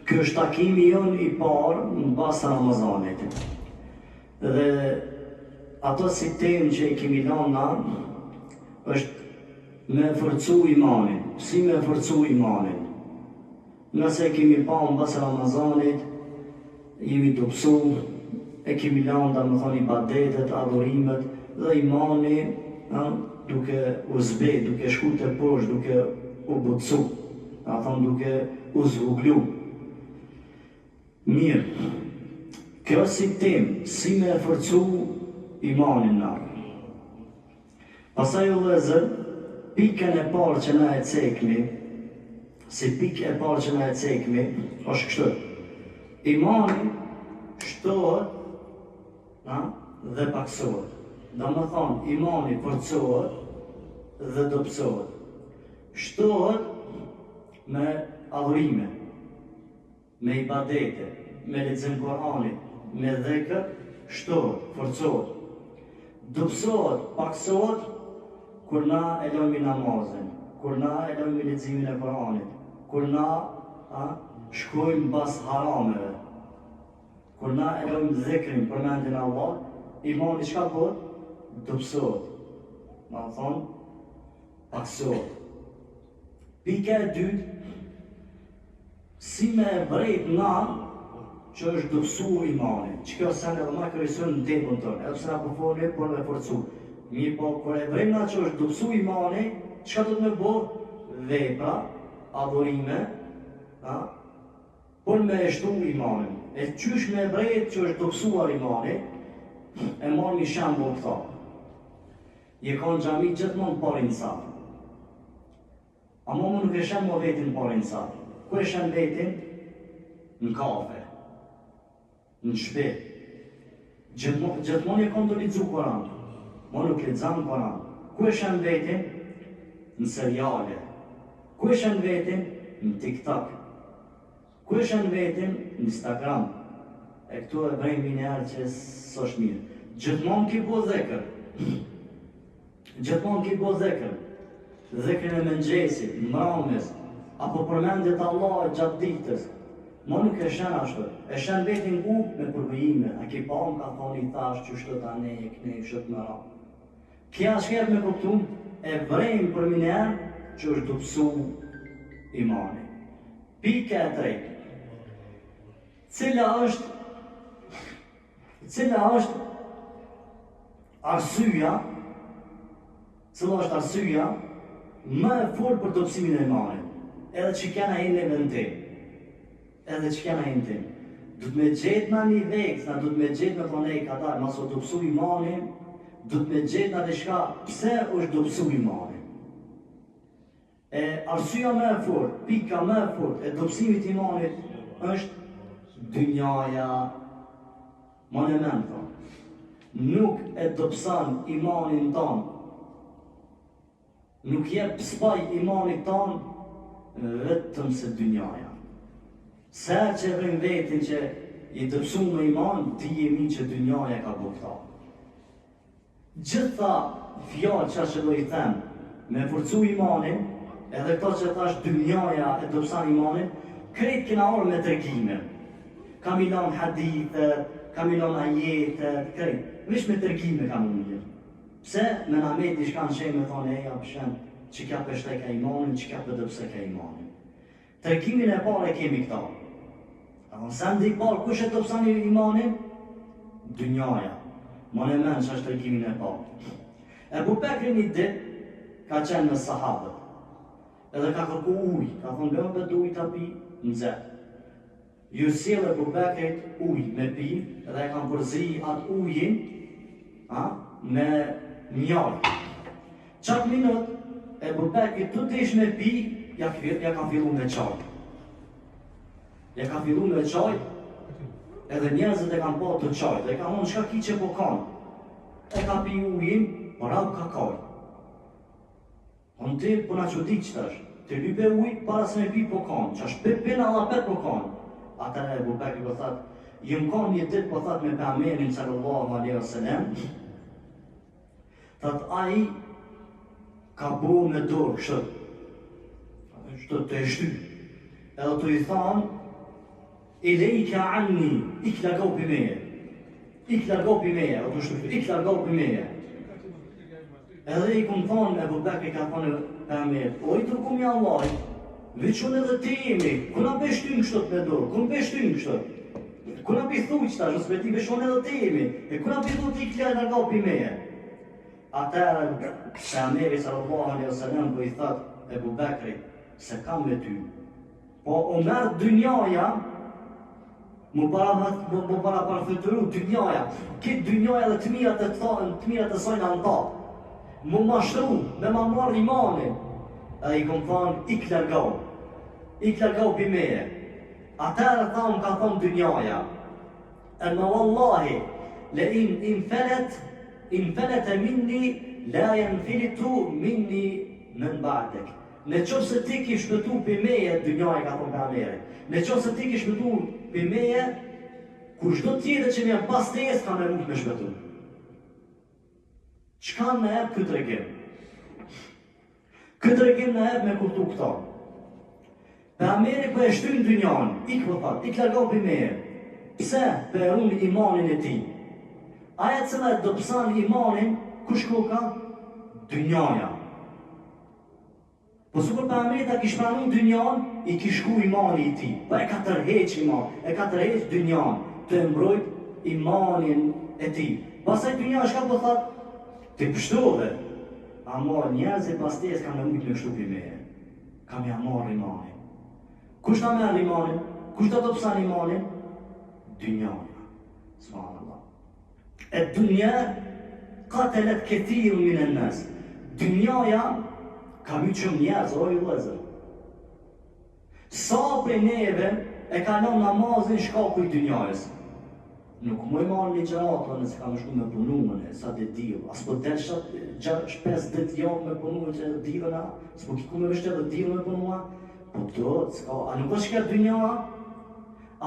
Ky është takimi jonë i parë në basë Ramazanit. Dhe ato si temë që i kemi lanë na, është me forcu imanin. Si me forcu imanin? Nëse kemi pa në basë Ramazanit, jemi të pësu, e kemi lanë da më thoni ibadetet, adhurimet, dhe imani duke u zbe, duke shku të poshtë, duke u butsu, duke u zvuglu. Mirë, kjo si temë, si me forcu imanin na. Pastaj o vëllezër, pikën e parë që na e cekmi, si pikë e parë që na e cekmi, është kështu. Imani shtohet dhe paksohet. Do më thonë, imani forcohet dhe dobësohet. Shtohet me adhurime, me ibadete, me lexim Koranit, me dhikr, shtohet, forcohet. Dobësohet, paksohet, kur na e lëmi namazin, kur na e lëmi leximin e Koranit, kur na shkojmë bas harameve, kur na e lëmi dhikrin, përmendjen e Allah, imani çka bëhet? Dobësohet. Ma thonë, paksohet. Pika e dytë, si me vrejt na që është dobësu imani, që kjo sen edhe ma kërësun në tepën tërë, edhe pse na po foli për me forcu. Mirë po, kur e vrejt na që është dobësu imani, çka do të me bo? Vepra, adhurime, për me eshtu imanin. E qysh me vrejt që është dobësuar imani, e marrë një shembull këta. Je ka në xhami gjithmonë parin sa. Ama më nuk e shem më vetin parin sa. Ku e shem vetin? Në kafe, në shpe. Gjithmonë e kam të lexu Koran. Më nuk lexam Koran. Ku e shem vetin? Në seriale. Ku e shem vetin? Në TikTok. Ku e shem vetin? Në Instagram. E këtu e brejmë një herë që s'është mirë. Gjithmonë ki po dhekër. Gjithmonë ki po dhekër. Dhekrin e mëngjesit, mramës, apo përmendjet Allah gjatë ditës. Mo nuk e shen ashtu. E shen vetin ku me përvijime. A ki pa më ka thoni thash që shtë të ane e këne shtë më ra. Kja shkep me kuptum, e vrejmë për minërë që është dobësu imani. Pika e tretë. Cila është arsyeja më e fortë për dobësimin e imanit. Edhe që kena hinë e vendim. Du të me gjetë na një vekës, du të me gjetë me thonë e katar, mas o dobësu imanin, du të me gjetë na dhe shka, pse është dobësu imanin. E arsyeja më e fortë, pika më e fortë e dobësimit imanit është dynjaja. Ma në men thonë. Nuk e dobësan imanin tonë, nuk jep spaj imanit tonë vetëm se dynjaja. Se që e vrim vetin që i dobësu me iman, ti jemi që dynjaja ka bëfta. Gjitha fjallë që do i them me forcu imanin, edhe këto që thash dynjaja e dobësan imanin, krejt kena orë me tregime. Kam i lanë hadithet, kam i lanë ajetet, krejt. Vish me tërgime kam unë mirë. Pse me na me diçka në shenë me thonë eja pëshen që kja pështaj ka imanin, që kja përdëpse ka imanin. Tërgimin e parë e kemi këta. Sen dhe i parë, kush e tëpsan imanin? Dynjaja. Ma në menë që është tërgimin e parë. Ebu Bekri një dit ka qenë me sahabët. Edhe ka kërku uj, ka thonë bëmë betë uj të pi në zetë. Ju sjellë Ebu Bekrit uj me pi, edhe e kam përzri atë ujin me mjallë. Qatë minut, Ebu Bekrit të desh me pi, ja ka fillu me qaj. Edhe njerëzit e kam pa të qaj, dhe ka thonë qka ki që po kanë. E ka pi ujin, por au ka kaj. Onë ti, po na që di që tash, të lype uj para se me pi po kanë, që është pena dhe pet po kanë. Atër e Ebu Bekri po thatë, jëmë kanë një dit po thatë me Pejgamberin sallallahu alaihi wasallam, thatë aji ka bo me dorë kështë të eshty. Edhe të i thanë, Ilejka anni, ik largo për meje. Ik largo për meje, o të shtu, ik largo për meje. Edhe i këmë thonë, Ebu Bekri ka thonë Pejgamberit, o i tërkumi Allahit, veçun edhe te jemi, kuna peshtynë kështot me dorë, kuna peshtynë kështot. Kuna pithu qëta, respektive veçun edhe te jemi, e kuna pithu ti ik largo për meje. Atërë, Pejgamberi sallallahu alaihi wasallam po i thot Ebu Bekri, se kam me ty. Po o merë dynjaja, mu para parafetëru dynjaja, këtë dynjaja dhe të mirat e sajnë anë ta. Mu mashtru, me ma marrë imanin. Edhe i kom thonë, ik largau për meje. Atërë thamë ka thonë dynjaja. E në wallahi, le in felet e minni, la janë filitu minni men ba'dek. Në qofë se ti ki shpëtu për meje, dynjaja ka thonë Pejgamberi. Në qofë se ti ki shpëtu për meje, kushdo tjetër që mjën pas të jesë ka me mund me shpëtu. Qka në ebë këtë regim? Këtë regim në ebë me kuptu këta. Pejgamberi për e shtynë dynjan, ik për thot, ik largo për meje. Pse për unë imanin e ti? Aja cëla do pësan imanin, kush ka? Dynjaja. Po sukur Pejgamberi ta kish pranu dynjan, i kish shku imani i ti. Po e ka tërheq iman, e ka tërheq dynjan, të mbrojt imanin e ti. Pasaj dynjan shka po thot, të pështove, a marë njerëzit pas tes ka me mujtë me kështu për meje. Ka me a marë imanin. Kush ta merë imanin? Kush ta të pësan imanin? Dynjaja. Subhanallah. E dynja katelet këtiru minë nësë. Dynjaja ka my qëmë njerëz, o i lezër. Sa për neve e kalon namazin shkaku i dynjajës. Nuk më i marrë një gjeratë nëse ka më shku me punumën e sa dhe dilë. As po del 5 dit javë me punumën që edhe dilëna, s'po kiku me vështë edhe dilë me punumën, po do, a nuk është kërë dynjaja?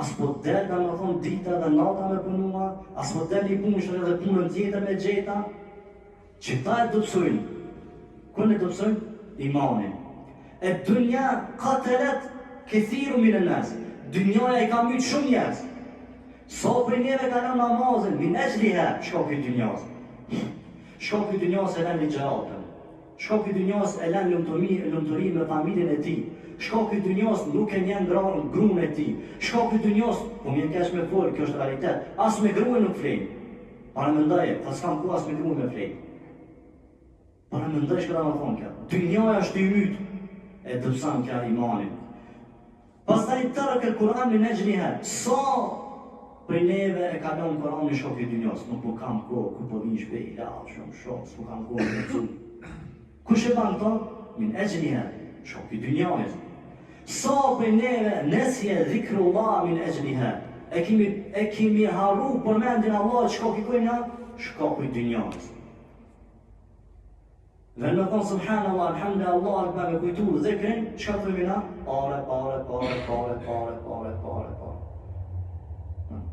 As po del da me thonë dita dhe nata me punumën, as po del i punëshër edhe punën tjetër me gjeta. Që ta e dëpsojnë? Kënë e dëpsojnë? Imanin. E dynja ka të letë këthiru minë nësë. Dynjaja i ka mytë shumë njerëz. Sa për njeve ka në namazin, min e gjlihe, shko këtë dynjas. Shko këtë dynjas e len ligjeratën. Shko këtë dynjas e len lëmëtëri me familjen e ti. Shko këtë dynjas nuk e njen grarën grunë e ti. Shko këtë dynjas, po mjen kesh me folë, kjo është realitet, as me gruën nuk flejnë. Para më ndaje, fa s'kam ku as me gruën me flejnë. Para më ndaj shkëta më thonë kja. Dynjaja është i mytë, e dëpsan kja imanin. Pas taj tërë këtë Kur'an min e gjlihe, sa për neve e kalon Kur'ani shok i dynjas, nuk po kam kohë, ku po vinë shpej, shumë shok, s'po kam kohë në të Kush e ban këto? Min e gjlihe, shok i dynjas. Sa për neve nesje dhikrullah min e gjlihe, e kemi haru për mendin Allah, shkok i kujna, shkok i dynjas. Dhe në thonë subhanallah, alhamdulillah, akbar me kujtu dhikrin, çka thëmi na? Pare.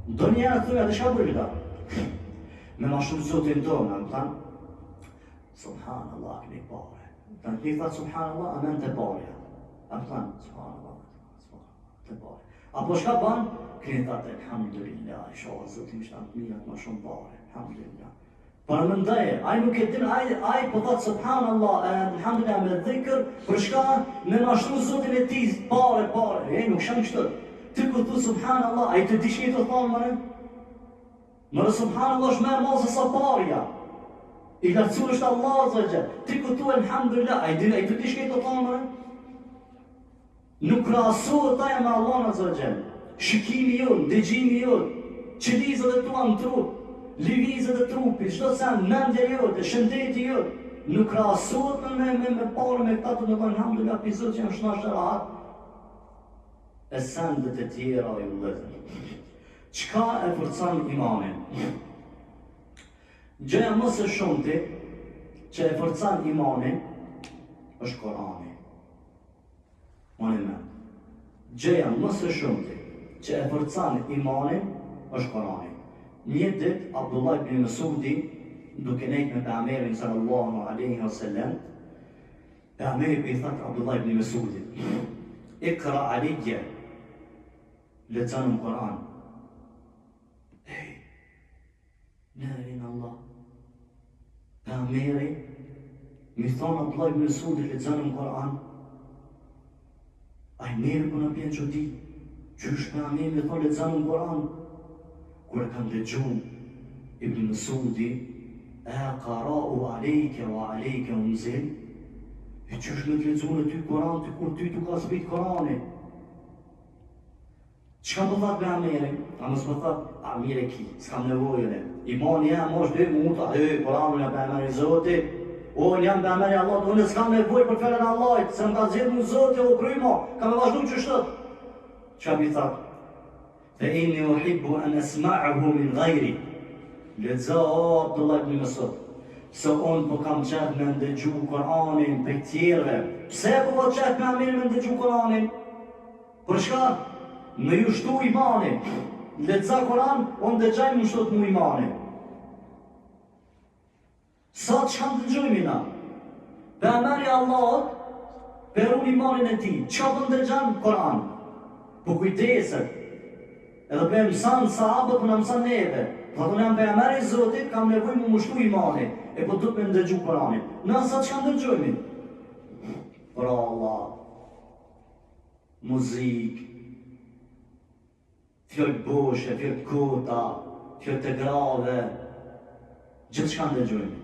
Do njerë të thëmi atë shka bërë këta? Me ma shumë zotin tonë, më thanë, subhanallah, këni pare. Tanë këni thëtë subhanallah, amen të pare. Më thanë, subhanallah, të pare. Apo shka banë? Këni thëtë, alhamdulillah, shoha zotin shtanë të mirat ma shumë pare, alhamdulillah. Para më ndaje, aj nuk e din, aj po thëtë subhanallah, alhamdulillah me dhikër, për shka me mashtru zotin e ti, pare, nuk shanë kështët. Ti ku thu subhanallah, aj të dishki të thonë mëre? Mëre subhanallah është me mazë sa parja. I lartësu është Allah zëgjë. Ti ku thu alhamdulillah, aj të dishki të thonë mëre? Nuk rasohet taja me Allah në zëgjë. Shikimi jonë, dëgjimi jonë, qëlizët e tua në trup, livizët e trupi, qdo sen, mendje jote, shëndeti jote, nuk rasohet me pare me këta të në thonë alhamdulillah, pizot që në shna shërahat, e sendet e tjera i vëllëzër. Qka e forcan imanin? Gjëja më së shumti që e forcan imanin është Korani. Mani me. Gjëja më së shumti që e forcan imanin është Korani. Një dit, Abdullah ibn Mesudi, duke nejt me Pejgamberin sallallahu alaihi wasallam, Pejgamberi i thot Abdullah ibn Mesudi, ikra aligje, lexon në Kur'an. La ilaha illallah. Pejgamberi mi thonë Abdullah ibn Mesudit lexon në Kur'an. Ai merr për në pjenë çudi. Qysh pejgamberi mi thonë lexon në Kur'an. Kur e kam dëgjuar ibn Mesudi, qara'u alejke wa alejke unzil. E qysh me të lexuar ty Kur'an, ty kur ty ka zbrit Kur'ani. Çka do thot pejgamberi? A mos më thot, a mire ki, s'kam nevojë. Imani jam mosh 2 minuta, Kur'anin e pejgamberit Zotit. O, jam pejgamberi Allah, unë s'kam nevojë për fjalën e Allahit, se më ka zgjedhur mu Zoti o krymo, kam e vazhdu që shtot. Çka mi thot? Fa inni uhibbu an asma'ahu min ghayri. Lexo Abdullah ibn Mesud. Se unë po kam qef me ndëgju Kur'anin për tjerëve. Pse po qef me ndëgju Kur'anin? Për shka? Me ju shtu imanin. Lexo Kur'an, unë dëgjaj më shtot mu imanin. Sa që kam të gjojmi na? Pejgamberi Allahut, për unë imanin e ti, që për ndërgjan Koran? Po kujteset, edhe për mësan sahabët, për në mësan neve. Po të në jam pejgamberi Zotit, kam nevoj mu mushtu imanin, e po të me ndërgju Koranin. Na sa që kam të gjojmi? Për Allah, muzik, fjallë boshe, fjallë kota, fjallë të grave, gjithë që kam të gjojmi.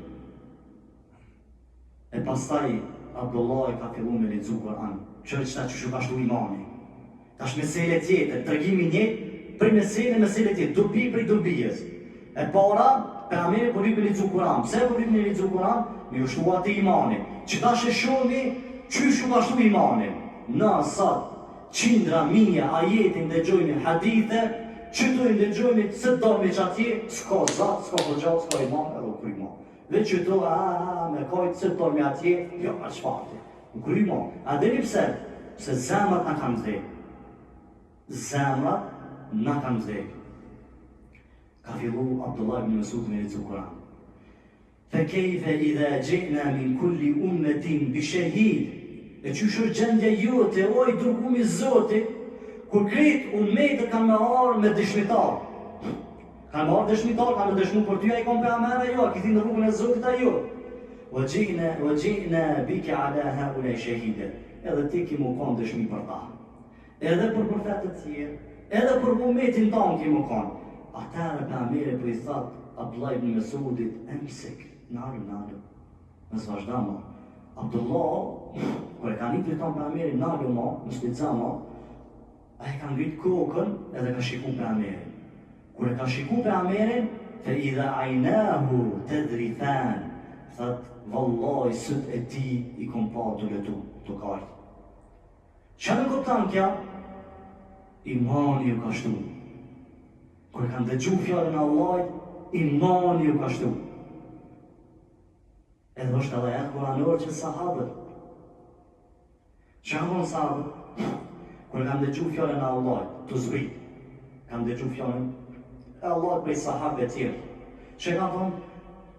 E pastaj Abdullah ka fillu me lexu Kur'an. Që që ka shtu imani. Tash mesele tjetër, tregimi njët për mesele tjetër, dobi për dobijes. E para, pejgamberi po lyp me lexu Kur'an. Pse po lyp me lexu Kur'an? Me u shtu atë imani. Që tash e shohni çysh ka shtu imani. Na sot qindra mija ajetin dëgjojmë hadithe, që të ndëgjojmë se do me çatje, s'ka zat, s'ka hoxha, s'ka imam, edhe kur imam. Dhe që të me kajtë se të me atje, jo, a qëfate. Në krymo, a dhe një pse? Se zemrat në kanë vdek. Zemrat në kanë vdek. Ka fillu Abdullah ibn Mesud me lexu Kur'an. Fe kejfe idha gjena min kulli ummetin bi shahid. E që shër gjendja jote, oj, dërgumi Zotit, kur kretë ummetët kanë me arë me dëshmitar. Kanë marrë dëshmitar, kanë dëshmu për ty, a i kom pejgamberi jo, a këti në rrugën e Zotit a jo. Wa gjina bike ala haulaj shahide. Edhe ti ki mu kanë dëshmi për ta. Edhe për profetët tjerë, edhe për ummetin tanë ki mu kanë. Atërë pejgamberi për i thot Abdullah ibn Mesudit, emsik, nalu. Nësë vazhdama. Abdullah, kër e ka një të tanë pejgamberi, nalu ma, nësë të zama, a i ka ngritë kokën edhe ka shiku pejgamberin. Kur e ka shiku pejgamberin, fe idha ajnahu tadrithan, thot vallahi sët e ti i kom pa të letu të kajtë. Qa në këptan kja? Imani ju ka shtu. Kur e kanë dëgju fjallën Allahit, imani ju ka shtu. Edhe është edhe jetë kuranor që sahabët. Qa në sahabët? Kur e kanë dëgju fjallën Allahit, të zbrit, kanë dëgju fjallën Allah prej sahabëve tjerë. Që ka thonë,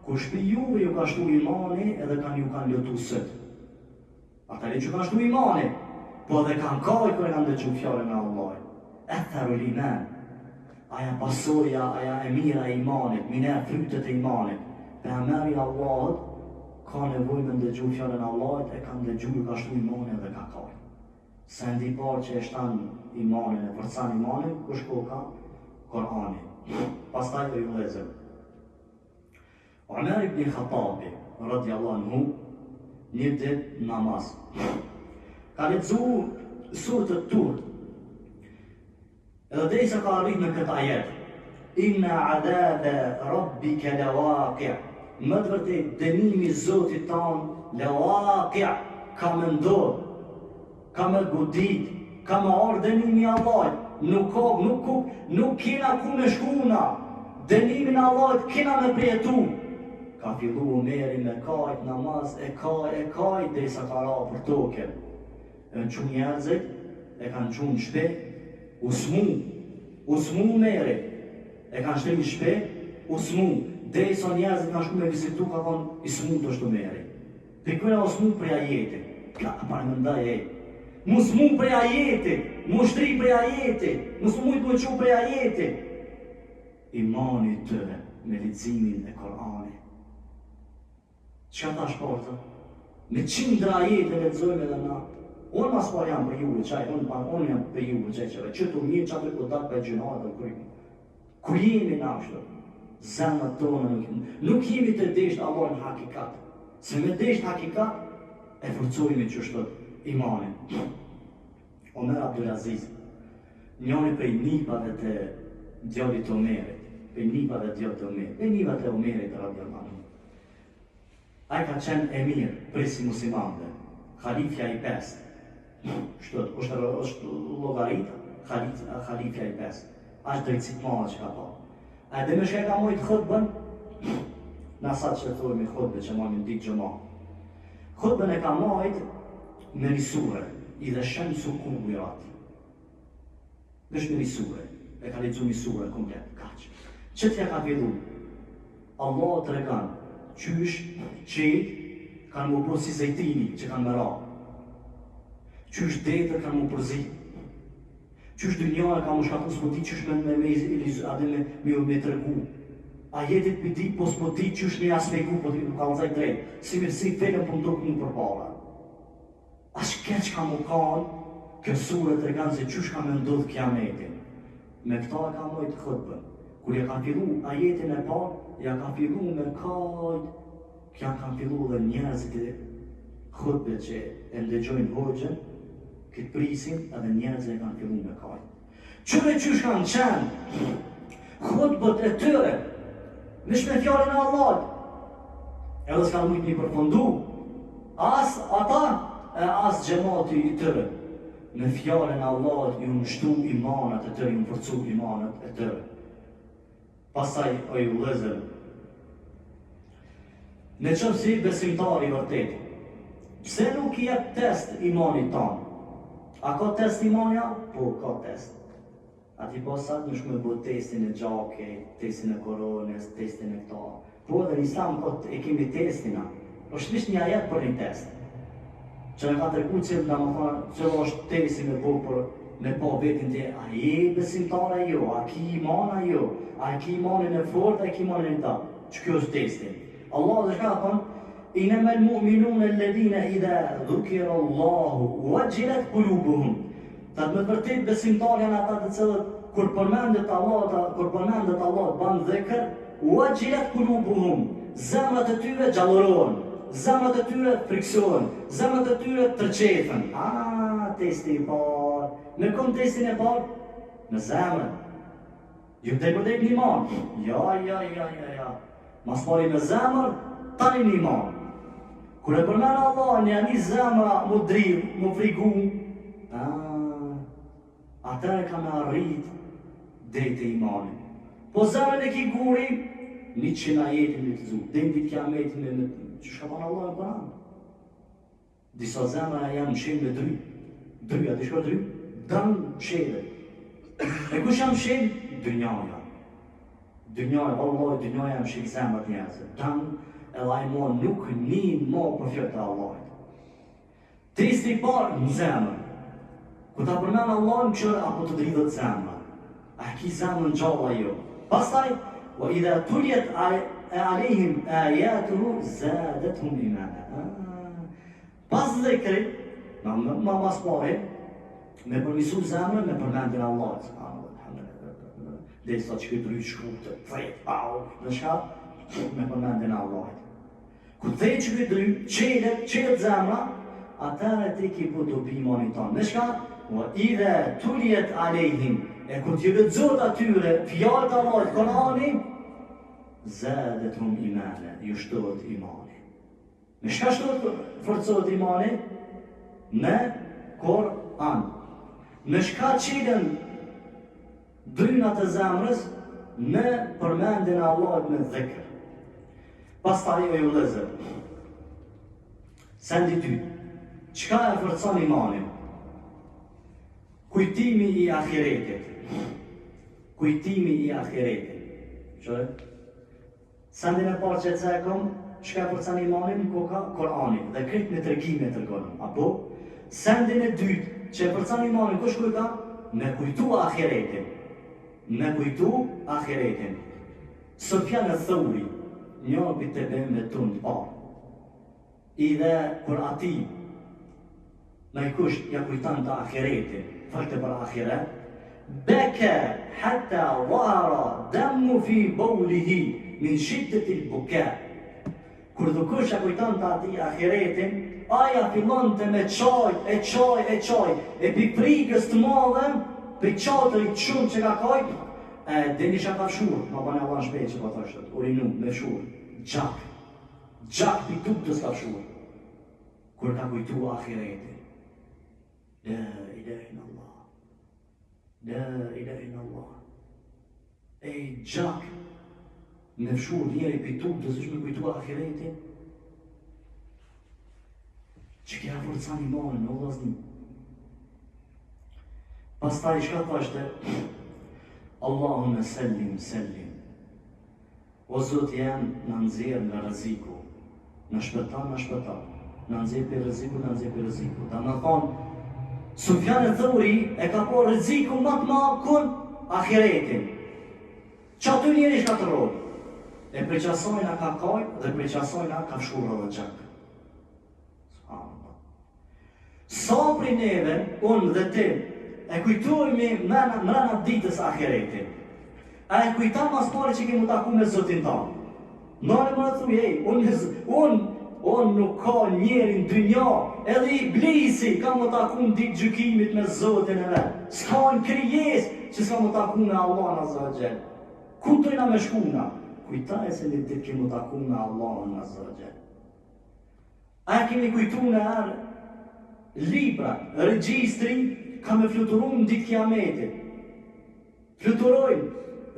ku shpi juve ju ka shtu imani edhe ju kanë lëtu sëtë. Atëri që ka shtu imani, po edhe kanë kajtë kërë kanë dëgju fjallën e Allah. Etharu l'iman, aja pasoja, aja e mira e imanit, miner frytet e imanit. Pejgamberi Allahut ka nevojë me ndëgju fjallën e Allahit, e kanë dëgju ju ka shtu imani edhe ka kajtë. Se ndi parë që e shtan imanin, e përcan imanin, kush ko ka? Kur'ani. Pastaj të ju lezëm. Umar ibn Khattabi, radiallahu anhu, një dit namaz. Ka lexu surët Tur. Edhe derisa ka arrit në këtë ajet. Inna adhabe rabbika lawaqi'. Më të vërtet, dënimi i Zotit tanë lawaqi' ka më ndodhur, ka më godit, ka më ardhur dënimi i Allahit. Nuk kena ku me shkuna, dënimin Allahit kena me përjetu. Ka fillu Umeri me kajt namaz, e kajt dhe sa ka ra për toke. E në qunë njerëzit, e kanë qunë shpe, usmu Umeri. E kanë shte një shpe, usmu. Dhe sa njerëzit kanë shku me vizitu, ka thonë, ismu të shtu Umeri. Për kërë usmu për ajetin, ka parë më ndaj e. Mus mu prej ajeti, mu shtri prej ajeti, mus mu të qu prej ajeti. Imani tëre me leximin e Koranit. Çka tash porta? Me qindra ajete lexojmë edhe na. Unë mas par jam për juve qaj, unë jam për juve qeqeve, që të mirë që atër këtë për gjënatë dhe kërimi. Kur jemi në ashtë, zemët tonë nuk jemi të deshtë Allah në hakikat. Se me deshtë hakikat, e forcojme që është imanin. Omer Abdulaziz, njëri prej nipave të djallit të Omerit, prej nipave të djallit të Omerit, prej nipave të Omerit radiallahu anhu. Ai ka qenë emir, presi muslimanëve, khalifja i 5. është logarita, khalifja i 5. Ashtë drejtësit madhe që ka pa. A dhe me shka ka mojtë khutbën, në asat që thujme khutbë që mojnë në ditë gjëma. Khutbën e ka mojtë me një sure, i dhe shenë suku u i rati. Vesh me një sure, e ka lecu një sure komplet, kaq. Që t'ja ka vjedu? Allah të regan, qysh, qetë, kanë më bërë si zejtini që kanë më ra. Qysh detër kanë më përzi. Qysh dynjare ka më shkatu s'po ti qysh me tërgu. A jetit për di, po s'po ti qysh me asmegu, po ti nuk ka nëzaj drejt. Si me si felën po më duk një përpara. Ash keq ka më kanë, kjo sure të reganë se qysh ka me ndodhë kiametin. Me këta e ka mojtë khutbën. Kur ja ka fillu ajetin e parë, ja ka fillu me kajt, kja ka fillu dhe njerëzit e khutbët që e ndëgjojnë hoxhën, këtë prisin edhe njerëzit e kanë fillu me kajt. Qëre qysh kanë qenë khutbët e tëre, mish me fjallin e Allahut, edhe s'kanë mujtë një përfundu, as ata, as gjemati i tëre. Me fjallin e Allahut ju nështu imanat e tëre, ju nëpërcu imanat e tëre. Pastaj, o ju vëllezër, në qëmë si besimtari vërtet, pse nuk i jep test imanit tanë? A ka test imanja? Po, ka test. A ti pasat nuk me bo testin e gjake, testin e korones, testin e këta. Po, dhe në islam e kemi testina. është vish një ajet për një test. Që në ka të reku cilë në më thonë, që është testi me bo për me po vetin të, a je besimtara jo, a ki imana jo, a ki imanin e fort, a ki imanin e ta. Që kjo është testin. Allah dhe shka thonë, inema al-mu'minun alladhina idha dhukira Allahu wajilat qulubuhum. Ta me vërtet besimtar janë ata të cilët kur përmendet Allah ban dhikr, wajilat qulubuhum. Zemrat e tyre gjallërohen, zemrat e tyre friksohen, zemrat e tyre tërqefen. Testi i parë. Në kom testin e parë? Në zemrën. Jo të përdek një iman. Ja. Mas pari me zemrë, tani një iman. Kër e përmenë Allah, një ani zemra mu drirë, mu frigu, atër e ka me arrit dhejtë imanin. Po zemrën e ki guri, 100 ajetin me të zu, dhejtë kiametin me që shka panë Allah e Koran. Disa zemra janë mshem me dry, a të shko dry? Dënë mshele. E kush janë mshem? Dynjaja. Wallahi dynjaja mshem zemrat njerëzve. Dënë edhe ai mo nuk një mo për fjallë të Allahit. Testi i parë në zemrë. Ku ta përmenë Allah në qërë apo të dridhët zemrë. A ki zemrë në gjalla jo. Pastaj, wa idha tuljet alihim ajatuhu zadethum imana. Pas dhekrit, ma mas pare, me përmisu zemrën, me përmendin Allah. Dhe sa që këtë rrytë shkute, tret, në shka, me përmendin Allah. Ku të që këtë rrytë, qelet zemra, atër e ti ki po të bimoni tonë. Në shka, wa idha tuljet alihim, e ku t'ju lëdzot atyre, fjallë të Allah, Korani, zadethum imana, ju shtohet imani. Me shka forcohet imani? Me Koran. Me shka qilen drynat e zemrës? Me përmendin e Allahut me dhikr. Pastaj o ju vëllezër, sendi ty, qka e forcon imanin? Kujtimi i ahiretit. Qërë? Sendin e parë që e cekom, qka e forcon imanin? Koka Korani. Dhe këtë me tërgime tërgonim. Apo? Sendin e dytë që e përcan imanin, kush kujta? Me kujtu ahiretin. Me kujtu ahiretin. Sufjan ath-Thauri, një për të bëjmë me tunë të parë. I dhe kur ati në i kush ja kujtan të ahiretin, falte për ahiret, beke hatta dhara damu fi baulihi min shiddet il buka. Kur dhe kush ja kujtan të ati ahiretin, aja fillon të me qaj, e pi prigës të madhe, për qatëri të shumë që ka kaj, dhe nisha ka shurë, ma bane Allah në shpejt që pa thashtet, urinu, me shurë, gjak për tuk të s'ka shurë, kur ka kujtu ahiretin. La ilaha illallah, la ilaha illallah. Gjak, me shurë njeri për tuk të s'ka kujtu ahiretin, që kja forcan imanin, në vlasni. Pastaj shka thashte, Allahumme sellim, sellim. O Zot jam në nëzirë nga rëziku, në shpëtan, në nëzirë për rëziku. Ta më thonë, Sufjan ath-Thauri e ka po rëziku më të madh kun ahiretin. Që aty njeri shka të rodë. E preqasojna ka kaj dhe preqasojna ka shurë dhe gjak. Sa pri neve, unë dhe ti, e kujtojmë mrena ditës ahiretin. A e kujtam mas pari që kemu taku me Zotin tanë. Nane më në thuj, unë nuk ka njerin dynja, edhe iblisi ka më taku në ditë gjykimit me Zotin e vetë. S'ka në krijes që s'ka më taku me Allah në Azza. Ku tojna me shkuna? Kujtaj se një ditë kemu taku me Allah në Azza. A kemi kujtu në erë libra, regjistri, ka me fluturu në ditë kiametit. Fluturojnë,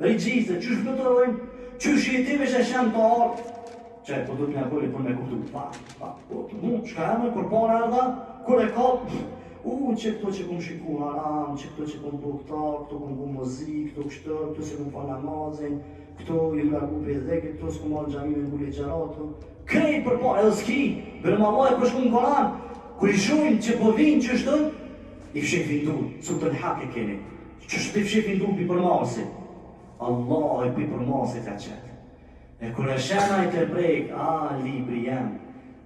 regjistri, qësh fluturojnë? Qësh jetive që shenë të artë? Që po du t'me bëri për me kuptu, shka e me për parë erdha, kur e kapë, që këto që kom shiku haram, që këto që kom bu këto kom bu muzik, këto kështër, këto se kom fa namazin, këto jem largu për dheke, këto s'kom marrë gjami me mbulli gjeratu. Krejt për parë, edhe s'ki, bërëm Allah e përshku në Koran, kur i shojnë që po vinë që shtën, i fshefin du, su të në hak e keni, që shtë i fshefin du për përmasit. Allah e për përmasit e qëtë. E kur e shena i të prejk, libri jem,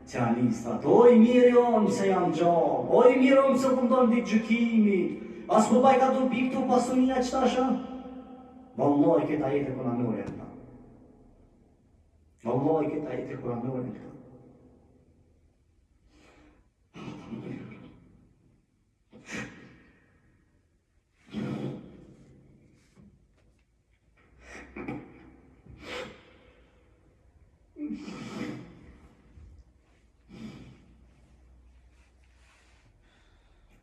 që anistat, oj mirë onë se jam gjallë, oj mirë onë se këndon ditë gjykimi, as po baj ka të piktu pasunia që ta shë? Wallahi këta jetë e kuna nore këta. Wallahi këta jetë e kuna nore këta.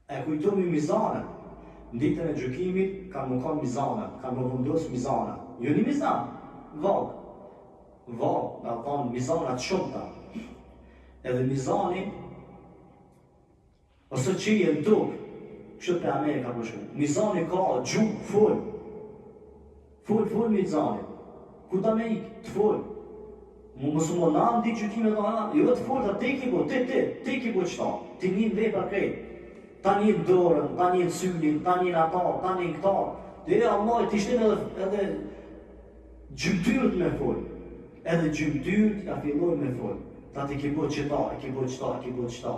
E kujtomi mizanën, në ditën e gjykimit kanë më kanë mizanën, kanë më vendos mizanën. Jo një mizan, vagë, da thonë mizanat shumëta. Edhe mizani, ose që i e në tukë, kështë për Amerika përshku, mizani ka gjukë full mizani. Ku ta me ikë, të full. Mësë më nanë ditë gjykimet dhe anë, jo të full, ta ti ki bo, ti ki bo qëta, ti një në vej për krejtë. Ta një në dorën, ta një në sylin, ta një në ata, ta një në këta. Dhe Allah t'i shtin edhe gjymtyrët me full. Edhe gjymtyrët ja filloj me full. Ta ti ki bo qëta, ki bo qëta.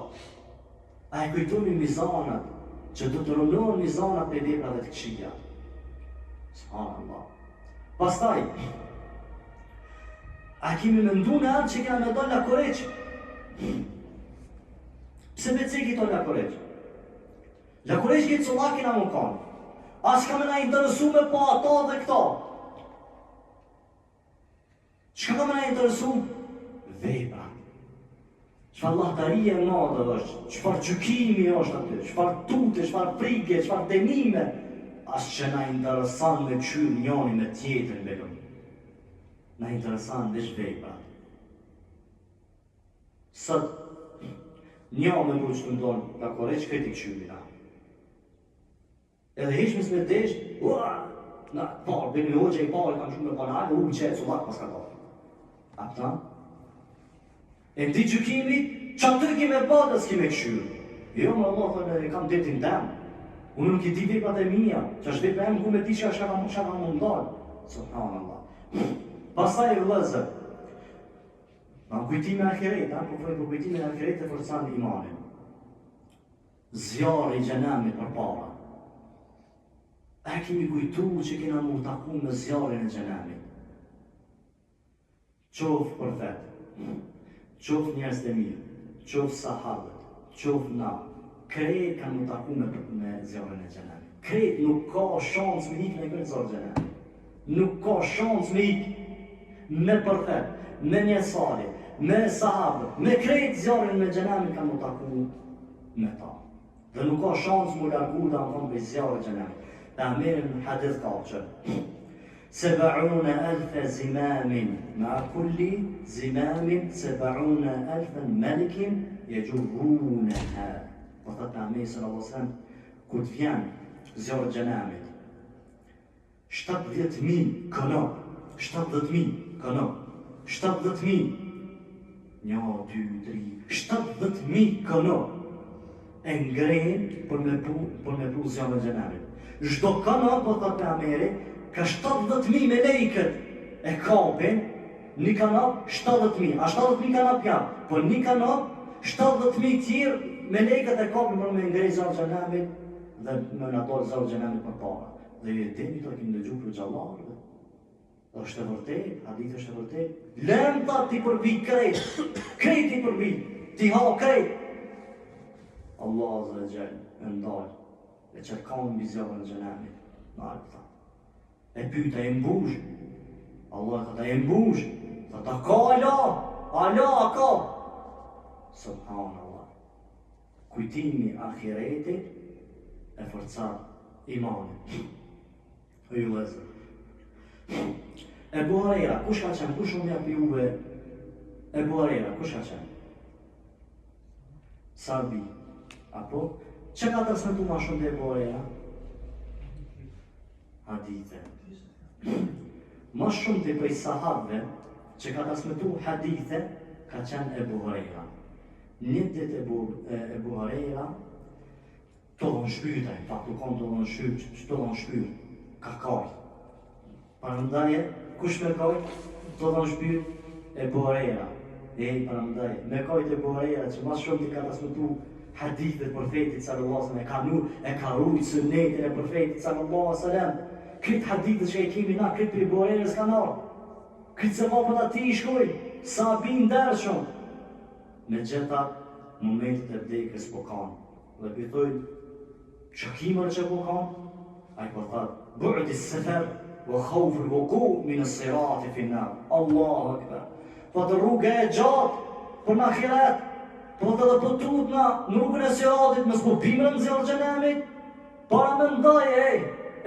A e kujtomi mizanat, që do të rëndohen mizanat me vepra dhe të këqija. Subhanallah. Pastaj, a kemi mendu në arë që kena me dollë la koreqë? Pse me ceki dollë la koreqë? La koreqë këtë solakin a më kanë. As ka me na interesu me pa ata dhe këta. Qëka ka me na interesu? Vepra. Qëfar lahtarije e madhe është, qëfar gjykimi është aty, qëfar tute, qëfar prike, qëfar denime. As që na interesan me qyrë njani me tjetën belon. Na interesan dhe vepra. Sët, një me mu që të ndonë la koreqë këtë i qyrina. Edhe heq me desh, na, parë, bëni hoqe i parë, kam shumë me panale, qëtë sullak pas ka parë. A pëta? E në ti gjykimit, që aty kime badës kime këshyrë. Jo, më Allah, thënë, kam detin tem. Unë nuk I di veprat e mia, që është vepra e ku me ti që ka më ndalë. Subhanallah. Pastaj vëllezër, në kujtime ahiret, për kujtime ahiret e forcan imanin. Zjarri I xhenemit përpara. A kemi kujtu që kena mu taku me zjarrin e xhenemit? Qof profet, qof njerëz të mirë, qof sahabët, qof na, krejt kanë mu taku me zjarrin e xhenemit. Krejt nuk ka shans me ikë në këtë zjarr xhenemit. Nuk ka shans me ikë me profet, me njerëzari, me sahabët, me krejt zjarrin me xhenemit kanë mu taku me ta. Dhe nuk ka shans mu largu dhe në për zjarë xhenemit. Dhe amirin në hadith ka që 70,000 zimamin ma kulli zimamin 70,000 melikin yajurrunaha. Po thot Amir sallallahu alaihi wasallam kur të vjen zjarri xhenemit 70,000 kanop, 70,000 kanop, 70,000 1, 2, 3, 70,000 kanop e ngrenë për me pru zjarrin e xhenemit. Çdo kanop, po thot Amiri, ka 70,000 me lejkët e kapin, një kanop 70,000, a 70,000 kanop janë, po një kanop 70,000 tjerë me lejkët e kapin për me ngrej zjarrin e xhenemit dhe me në dorë zjarrin e xhenemit për para. Dhe ju e dini to kemi dëgju për xhallarëve. Është e vërtet, hadith është e vërtet. Lëmta ti përbi krejt, krejt ti përbi, ti ha krejt. Allah azza wa jall e ndalë, e qërkon mbi zjarrin e xhenemit, në alta. E pyta e mbush, Allah thëta e mbush, thëta ka Allah ka. Subhanallah. Kujtimi ahiretit e forcar imanin. O ju lezër. Ebu Hurajra, kush ka qenë, kush unë japi juve Ebu Hurajra, kush ka qenë? Sahabi. Apo? Që ka transmetu ma shumë dhe Ebu Hurajra? Hadithe. Ma shumë të prej sahabëve që ka transmetu hadithe ka qenë Ebu Hurajra. Një ditë Ebu Hurajra të dhënë shpytaj, faktu kom të dhënë shpyt, ka kajt. Parëndaje, kush me kajt? Të dhënë shpyt Ebu Hurajra. Parëndaje, me kajt Ebu Hurajra që ma shumë të ka transmetu hadithet profetit sallallahu alaihi wasallam, e ka rujt sunnetin e profetit sallallahu alaihi wasallam. Këtë hadithet që e kemi na, këtë për Ebu Hurajrës ka na. Këtë se vapët ati I shkoj, sahabi ndershëm. Me gjitha momentet e vdekjes po kanë. Dhe pëjtojnë, shakimër që po kanë, a I po thëtë, bu'di s-sefer, vë khawfër vë ku, minë s-sirati finnar. Allahu akbar. Po të rrugë e gjatë, për në akhirat, po të dhe po tutna, në rrugën e siratit, mësë po bimër në zjarë xhenemit, para me ndaj,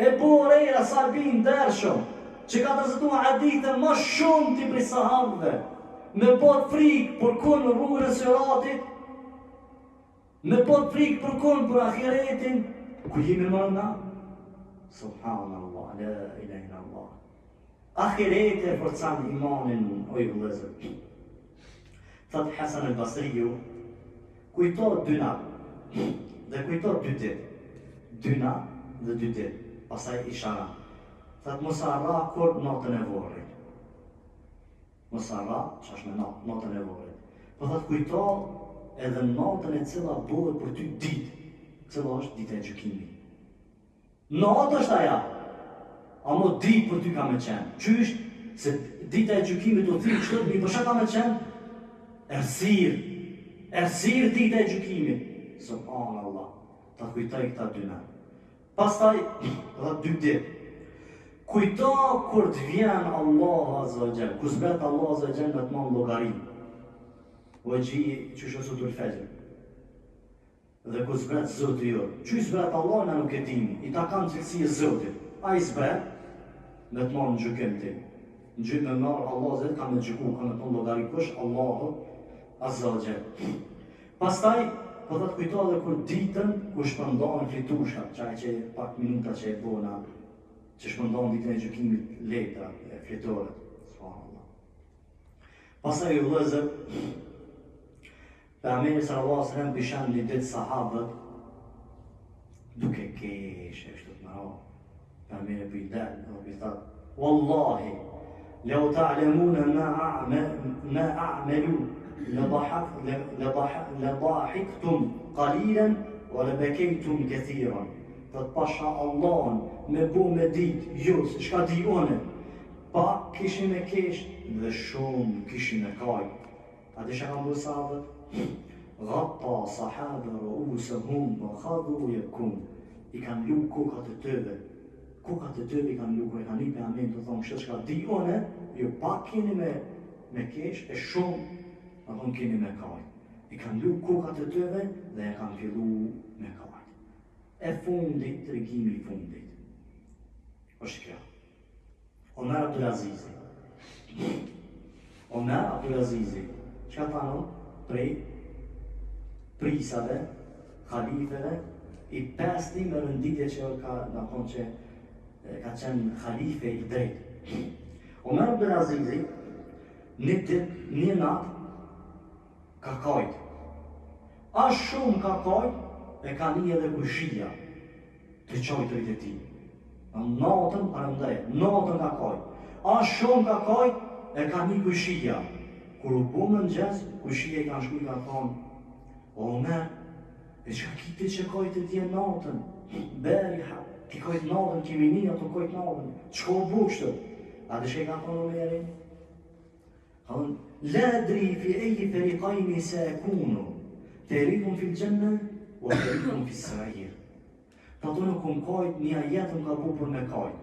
Ebu Hurajra sahabi ndershëm, që ka të zëtu hadithe ma shumë ti prej sahabëve, me pot frikë për kun në rrugën e siratit, me pot frikë për kun për ahiretin, ku jemi mërna? Subhanallah, la ilaha illallah. Ahireti e forcan imanin, oj vëllezër. Thot Hasan al-Basriju, kujto dyna, dhe kujto dy ditë. Dyna dhe dy ditë, pasaj ishara. Thot mos harra kur natën e vorrit. Mos harra, që është me natën e vorrit. Po thot kujto edhe natën e cila bëhet për ty ditë, cila është ditë e gjykimit. Natë është aja, amo ditë për ty ka me qenë. Qysh, se dita e gjykimit do thirë qëtët, mi përsha ka me qenë? Ersir dita e gjykimit. Subhanallah, ta kujtaj këta dyna. Pastaj, dhe dy ditë. Kujta kur të vjen Allah Azza wa Jall, kur zbret Allah Azza wa Jall me të manë llogarin. O e gji që shësu të lfegjën. Dhe kur zbret Zotë jo. Që i zbret Allah në nuk e dini, I ta kanë cilësi e Zotit. A I zbret me të manë në gjykim ti. Në gjykim me marë Allah Azza ka me gjyku, ka me të manë llogarin kush, Allahu Azza wa Jall. Pastaj, po të kujta dhe kur ditën, kur shpërndohen flitushat, qaj që pak minuta që e bona, që shpërndohen ditën e gjykimit letra, flitoret. Pastaj u vëllezër, Pejgamberi sallallahu alaihi wasallam bishan një ditë sahabët duke kesh e kështu të mëro. Pejgamberi për i dalë, dhe i thotë, Wallahi, لو تعلمون ما أعمل لضحكتم قليلا ولبكيتم كثيرا. Pasha Allahën me bu me dit, ju, se shka di une, pak kishin me kesh dhe shumë kishin me kaj. A di shka kam bu sahabët? Ghatta sahabë ru'usahum wa khadu yabkun. I kanë lu kukat e tëve. Kukat e tëve i kanë lu, e kanë i për amin të thonë, shka di une, ju pak kini me kesh e shumë, a thonë kini me kaj. I kanë lu kukat e tëve dhe e kanë fillu me kaj. E fundit, të regimi i fundit. është kjo. Omer Abdulazizi. Omer Abdulazizi. Çka thanon? Prej prisave, khalifeve, i pesti me rënditje që ka në thonë që ka qenë khalife i drejtë. Omer Abdulazizi, një dit, një natë, ka kajtë. Ashtë shumë ka kajtë, e ka një edhe kushia të qojtërit e ti. Natën parëndaj, natën ka kajtë. Ashtë shumë ka kajtë, e ka një kushia. Kur u bu më në gjesë, kushia i ka shku i ka thonë, Omer, e që ka kiti që kajtë e tje natën? Beri, ki kajtë natën, kimi një ato kajtë natën. Qko u bu kështë? A dhe që i ka thonë Omerin? Ka thonë, ladri fi eji ferikajni se e kunu, të rritun fil gjenne, o të rritun fil sërajir. Ta të nuk unë kajtë, një jetën ka bu për me kajtë.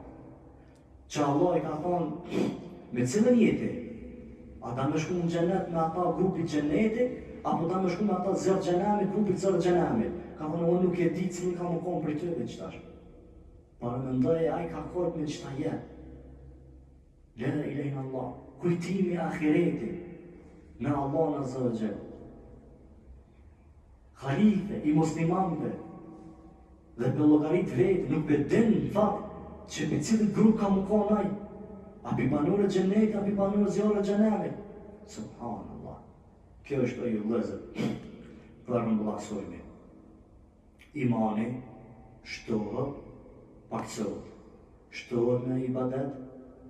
Që Allah i ka thonë, me cilën jeti? A ta me shku në gjennet me ata grupit gjennetit, apo ta me shku me ata zërë gjenamit, grupit zërë gjenamit. Ka thonë, unë nuk e di cilin ka më konë për të të qëtash. Parë me ndoj, a i ka kajtë me qëta jetë. Lëre i lejnë Allah, kujtimi akireti me Allah në zërë gjenë. Khalife i muslimanve dhe për logarit vetë nuk për din në fatë që për cilin grup ka më konë ajë. A pi banurë gjennet, a pi banurë zjarë gjenamit. Subhanallah. Kjo është ojë vëzër. Për në bëllaksojme. Imani shtohet, paksohet. Shtohet me ibadet,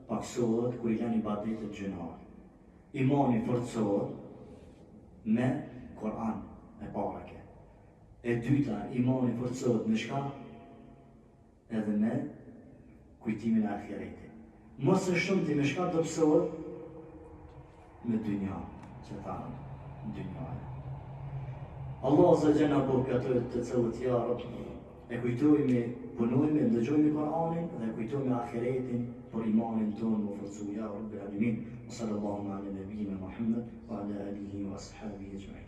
paksohet kër i janë ibadetet gjënar. Imani forcohet me Koran e parake. E dyta, imani forcohet me shka? Edhe me kujtimin e ahiretit. Mos e shumë ti me shka të pësohet me dynja, që ta në dynja. Allah zë gjena po këtë të cëllët jarët, e kujtojme, punojme, ndëgjojme Koranin dhe kujtojme ahiretin për imanin tonë më forcu jarët, bërë alimin, wa sallallahu ala nabiyina Muhammad wa ala alihi wa ashabihi ajma'in.